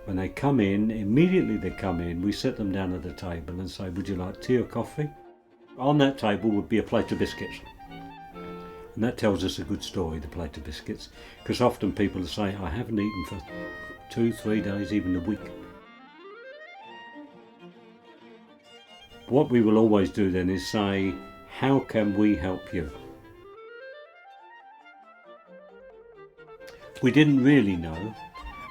When they come in, immediately they come in, we sit them down at the table and say, would you like tea or coffee? On that table would be a plate of biscuits. And that tells us a good story, the plate of biscuits, because often people say, I haven't eaten for 2-3 days, even a week. What we will always do then is say, how can we help you? We didn't really know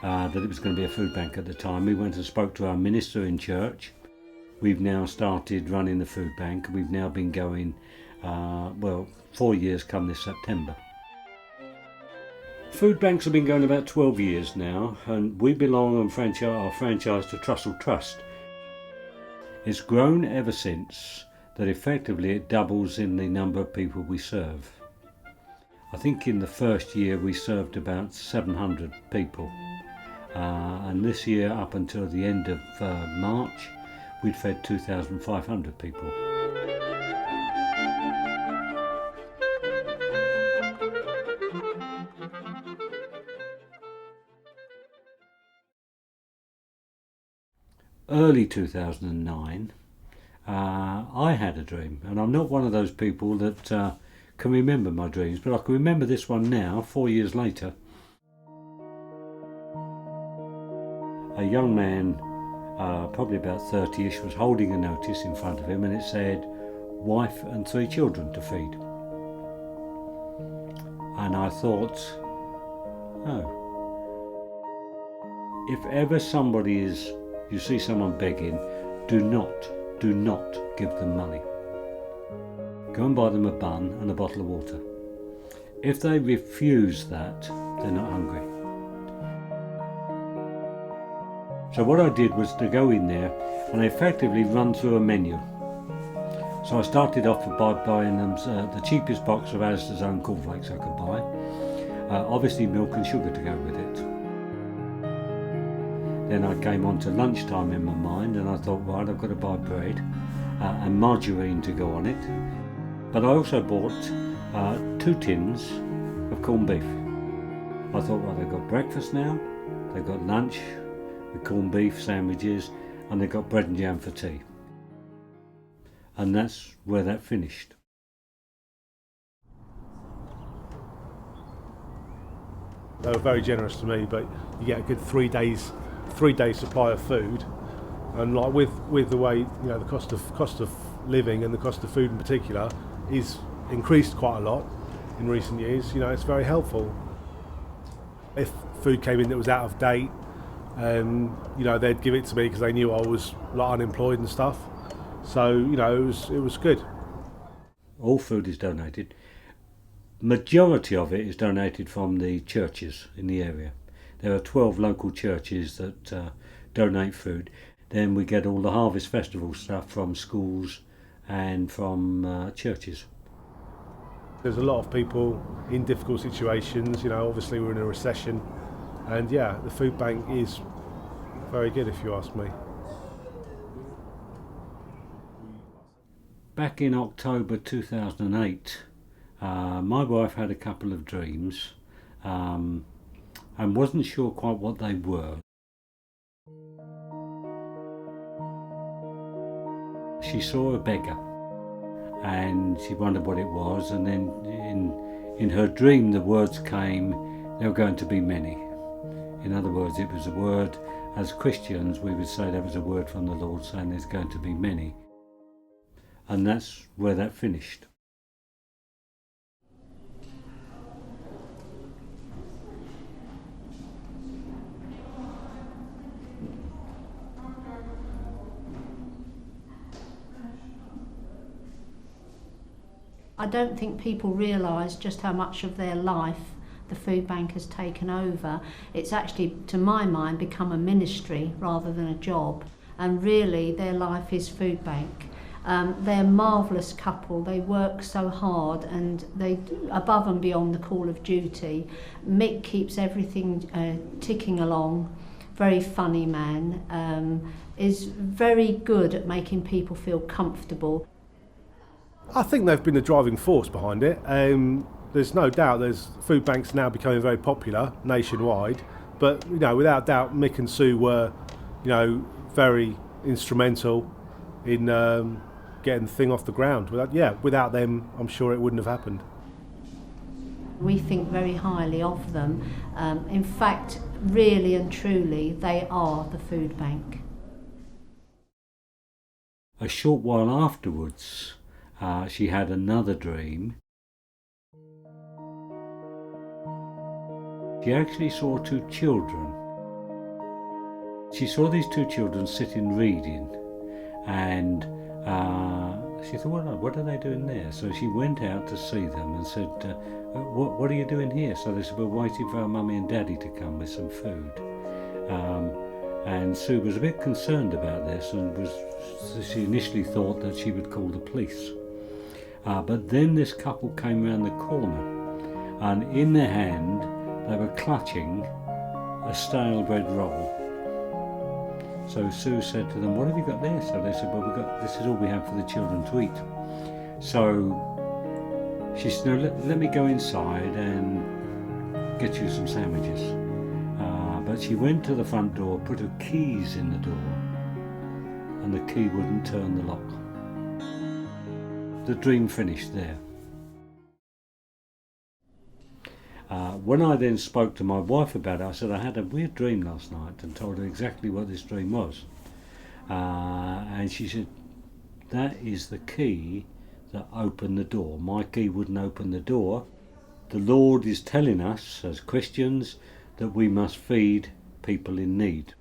that it was going to be a food bank at the time. We went and spoke to our minister in church. We've now started running the food bank. We've now been going, 4 years come this September. Food banks have been going about 12 years now, and we belong on our franchise to Trussell Trust. It's grown ever since, that effectively it doubles in the number of people we serve. I think in the first year we served about 700 people. And this year, up until the end of March, we'd fed 2,500 people. Early 2009, I had a dream, and I'm not one of those people that can remember my dreams, but I can remember this one now, 4 years later. A young man, probably about 30ish, was holding a notice in front of him, and it said, wife and 3 children to feed. And I thought, oh, if ever you see someone begging, do not give them money. Go and buy them a bun and a bottle of water. If they refuse that, they're not hungry. So what I did was to go in there and effectively run through a menu. So I started off by buying them the cheapest box of Asda's own cornflakes I could buy. Obviously milk and sugar to go with it. Then I came on to lunchtime in my mind, and I thought, right, I've got to buy bread and margarine to go on it. But I also bought 2 tins of corned beef. I thought, well, they've got breakfast now, they've got lunch with corned beef sandwiches, and they've got bread and jam for tea. And that's where that finished. They were very generous to me, but you get a good 3 days supply of food, and like with the way, you know, the cost of living and the cost of food in particular is increased quite a lot in recent years. You know, it's very helpful. If food came in that was out of date, you know, they'd give it to me because they knew I was like unemployed and stuff. So, you know, it was good. All food is donated. Majority of it is donated from the churches in the area. There are 12 local churches that donate food. Then we get all the Harvest Festival stuff from schools and from churches. There's a lot of people in difficult situations. You know, obviously we're in a recession, and yeah, the food bank is very good if you ask me. back in October 2008, my wife had a couple of dreams and wasn't sure quite what they were. She saw a beggar and she wondered what it was, and then in her dream the words came, there were going to be many. In other words, it was a word, as Christians we would say that was a word from the Lord saying there's going to be many. And that's where that finished. I don't think people realise just how much of their life the food bank has taken over. It's actually, to my mind, become a ministry rather than a job, and really their life is food bank. They're a marvellous couple. They work so hard and they above and beyond the call of duty. Mick keeps everything ticking along. Very funny man. Is very good at making people feel comfortable. I think they've been the driving force behind it. There's no doubt there's food banks now becoming very popular nationwide, but without doubt Mick and Sue were very instrumental in getting the thing off the ground. Without them I'm sure it wouldn't have happened. We think very highly of them. In fact, really and truly, they are the food bank. A short while afterwards, she had another dream. She actually saw two children. She saw these two children sitting reading, and she thought, what are they doing there? So she went out to see them and said, what are you doing here? So they said, we're waiting for our mummy and daddy to come with some food. And Sue was a bit concerned about this, and she initially thought that she would call the police. But then this couple came around the corner, and in their hand they were clutching a stale bread roll. So Sue said to them, what have you got there? So they said, well, this is all we have for the children to eat. So she said, no, let me go inside and get you some sandwiches. But she went to the front door, put her keys in the door, and the key wouldn't turn the lock. The dream finished there. When I then spoke to my wife about it, I said I had a weird dream last night, and told her exactly what this dream was. And she said, that is the key that opened the door. My key wouldn't open the door. The Lord is telling us as Christians that we must feed people in need.